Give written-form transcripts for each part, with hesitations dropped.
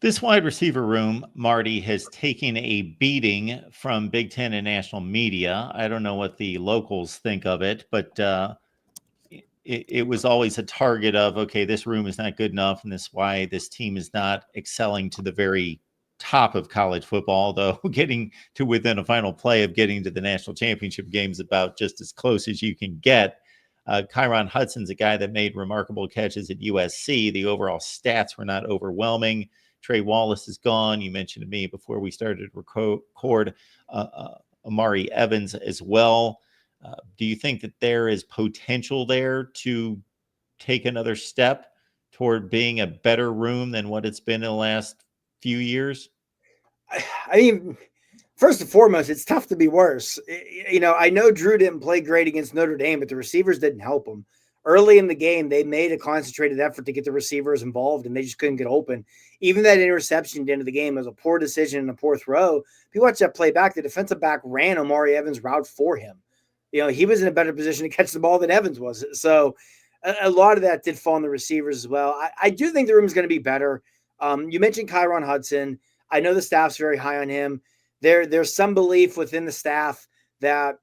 This wide receiver room, Marty, has taken a beating from Big Ten and national media. I don't know what the locals think of it, but it was always a target of, okay, this room is not good enough, and this is why this team is not excelling to the very top of college football, though getting to within a final play of getting to the national championship game is about just as close as you can get. Kyron Hudson's a guy that made remarkable catches at USC. The overall stats were not overwhelming. Trey Wallace is gone. You mentioned to me before we started to record Amari Evans as well. Do you think that there is potential there to take another step toward being a better room than what it's been in the last few years? I mean, first and foremost, it's tough to be worse. I know Drew didn't play great against Notre Dame, but the receivers didn't help him. Early in the game, they made a concentrated effort to get the receivers involved, and they just couldn't get open. Even that interception at the end of the game was a poor decision and a poor throw. If you watch that play back, the defensive back ran Amari Evans' route for him. He was in a better position to catch the ball than Evans was. So a lot of that did fall on the receivers as well. I do think the room is going to be better. You mentioned Kyron Hudson. I know the staff's very high on him. There's some belief within the staff that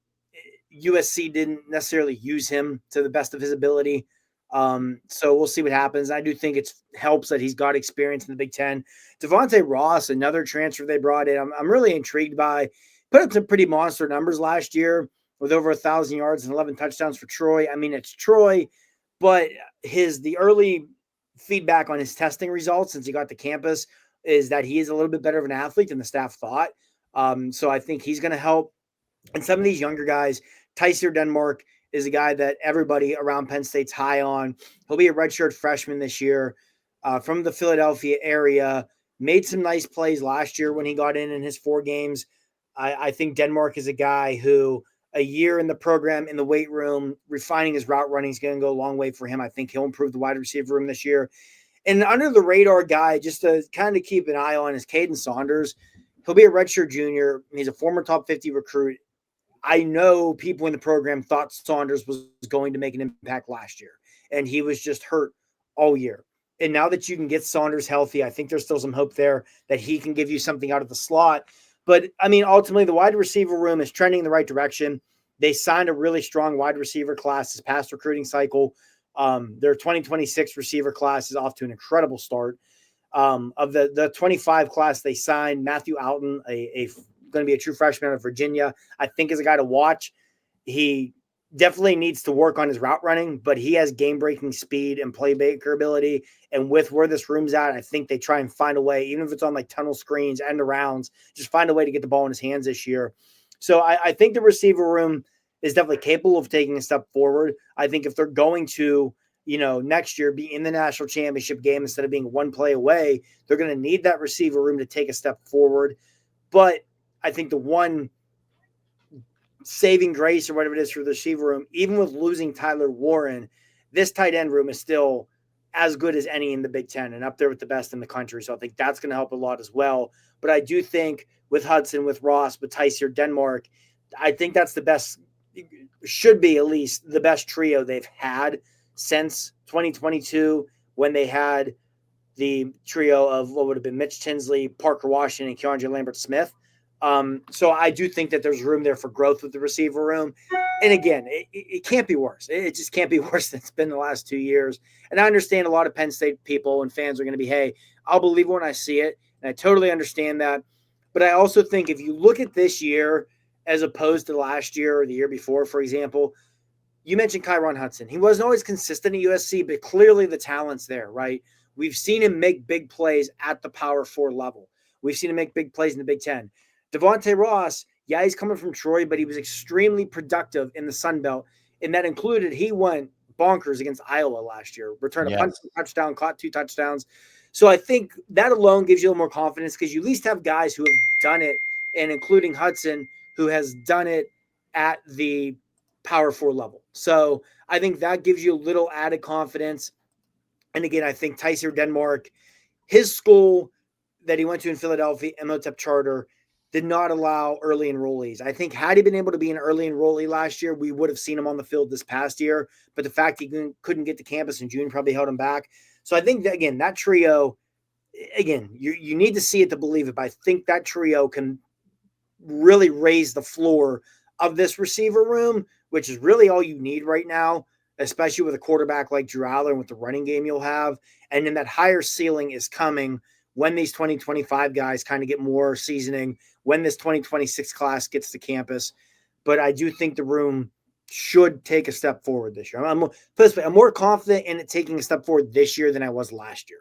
USC didn't necessarily use him to the best of his ability. So we'll see what happens. I do think it helps that he's got experience in the Big Ten. Devontae Ross, another transfer they brought in, I'm really intrigued by. Put up some pretty monster numbers last year with over 1,000 yards and 11 touchdowns for Troy. I mean, it's Troy, but the early feedback on his testing results since he got to campus is that he is a little bit better of an athlete than the staff thought. So I think he's going to help. And some of these younger guys, Tysier Denmark is a guy that everybody around Penn State's high on. He'll be a redshirt freshman this year from the Philadelphia area. Made some nice plays last year when he got in his 4 games. I think Denmark is a guy who a year in the program, in the weight room, refining his route running is going to go a long way for him. I think he'll improve the wide receiver room this year. And under the radar guy, just to kind of keep an eye on, is Caden Saunders. He'll be a redshirt junior. He's a former top 50 recruit. I know people in the program thought Saunders was going to make an impact last year, and he was just hurt all year. And now that you can get Saunders healthy, I think there's still some hope there that he can give you something out of the slot. But, I mean, ultimately, the wide receiver room is trending in the right direction. They signed a really strong wide receiver class this past recruiting cycle. Their 2026 receiver class is off to an incredible start. Of the 25 class they signed, Matthew Alton, going to be a true freshman out of Virginia, I think is a guy to watch. He definitely needs to work on his route running, but he has game-breaking speed and playmaker ability. And with where this room's at, I think they try and find a way, even if it's on like tunnel screens, end arounds, just find a way to get the ball in his hands this year. So I think the receiver room is definitely capable of taking a step forward. I think if they're going to, next year be in the national championship game instead of being one play away, they're going to need that receiver room to take a step forward. But I think the one saving grace or whatever it is for the receiver room, even with losing Tyler Warren, this tight end room is still as good as any in the Big Ten and up there with the best in the country. So I think that's going to help a lot as well. But I do think with Hudson, with Ross, with Tysier Denmark, I think that's the best, should be at least the best trio they've had since 2022 when they had the trio of what would have been Mitch Tinsley, Parker Washington, and Keandre Lambert-Smith. So I do think that there's room there for growth with the receiver room. And again, it can't be worse. It just can't be worse than it's been the last 2 years. And I understand a lot of Penn State people and fans are going to be, hey, I'll believe when I see it. And I totally understand that. But I also think if you look at this year as opposed to last year or the year before, for example, you mentioned Kyron Hudson. He wasn't always consistent at USC, but clearly the talent's there, right? We've seen him make big plays at the Power 4 level. We've seen him make big plays in the Big Ten. Devontae Ross, yeah, he's coming from Troy, but he was extremely productive in the Sun Belt. And that included he went bonkers against Iowa last year, returned a punch touchdown, caught 2 touchdowns. So I think that alone gives you a little more confidence because you at least have guys who have done it, and including Hudson, who has done it at the Power 4 level. So I think that gives you a little added confidence. And again, I think Tysier Denmark, his school that he went to in Philadelphia, Imhotep Charter, did not allow early enrollees. I think had he been able to be an early enrollee last year, we would have seen him on the field this past year. But the fact he couldn't get to campus in June probably held him back. So I think that, again, that trio, again, you need to see it to believe it, but I think that trio can really raise the floor of this receiver room, which is really all you need right now, especially with a quarterback like Drew Aller and with the running game you'll have. And then that higher ceiling is coming when these 2025 guys kind of get more seasoning, when this 2026 class gets to campus. But I do think the room should take a step forward this year. I'm more confident in it taking a step forward this year than I was last year.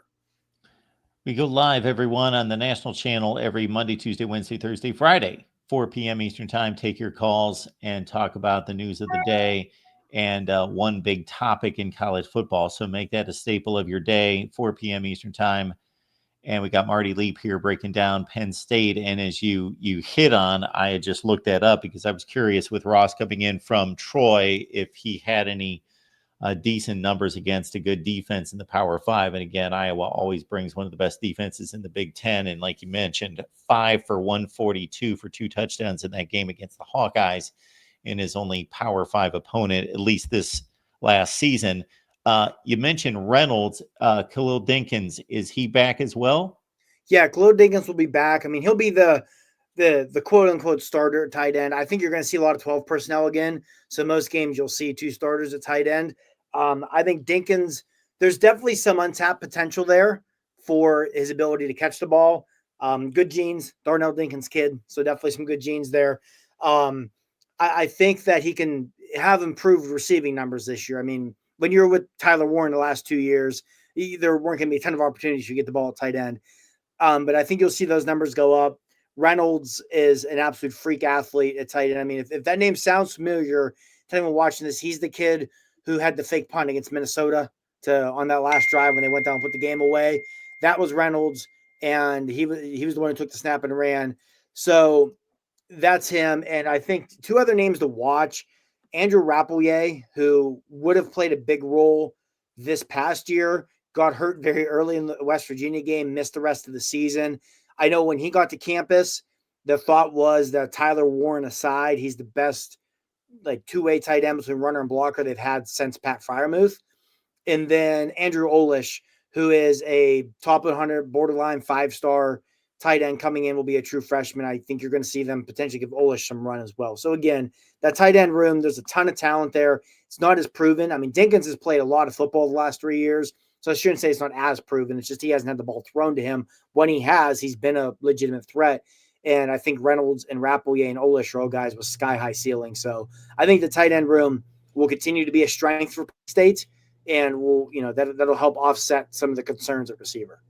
We go live, everyone, on the national channel every Monday, Tuesday, Wednesday, Thursday, Friday, 4 p.m. Eastern Time. Take your calls and talk about the news of the day and one big topic in college football. So make that a staple of your day, 4 p.m. Eastern Time. And we got Marty Leap here breaking down Penn State. And as you hit on, I had just looked that up because I was curious with Ross coming in from Troy if he had any decent numbers against a good defense in the Power Five. And again, Iowa always brings one of the best defenses in the Big Ten. And like you mentioned, 5 for 142 for 2 touchdowns in that game against the Hawkeyes in his only Power Five opponent, at least this last season. You mentioned Reynolds, Khalil Dinkins. Is he back as well? Yeah, Khalil Dinkins will be back. I mean, he'll be the quote unquote starter at tight end. I think you're going to see a lot of 12 personnel again. So most games you'll see 2 starters at tight end. I think Dinkins, there's definitely some untapped potential there for his ability to catch the ball. Good genes, Darnell Dinkins kid. So definitely some good genes there. I think that he can have improved receiving numbers this year. I mean, when you're with Tyler Warren the last 2 years, there weren't going to be a ton of opportunities to get the ball at tight end. But I think you'll see those numbers go up. Reynolds is an absolute freak athlete at tight end. I mean, if that name sounds familiar to anyone watching this, he's the kid who had the fake punt against Minnesota on that last drive when they went down and put the game away. That was Reynolds, and he was the one who took the snap and ran. So that's him. And I think 2 other names to watch: Andrew Rappelier, who would have played a big role this past year, got hurt very early in the West Virginia game, missed the rest of the season. I know when he got to campus, the thought was that Tyler Warren aside, he's the best like 2-way tight end between runner and blocker they've had since Pat Fryermuth. And then Andrew Olish, who is a top 100 borderline 5-star tight end coming in, will be a true freshman. I think you're going to see them potentially give Olish some run as well. So again, that tight end room, there's a ton of talent there. It's not as proven. I mean, Dinkins has played a lot of football the last 3 years. So I shouldn't say it's not as proven. It's just he hasn't had the ball thrown to him. When he has, he's been a legitimate threat. And I think Reynolds and Rappelier and Olish are all guys with sky-high ceilings. So I think the tight end room will continue to be a strength for State, and that'll help offset some of the concerns at receiver.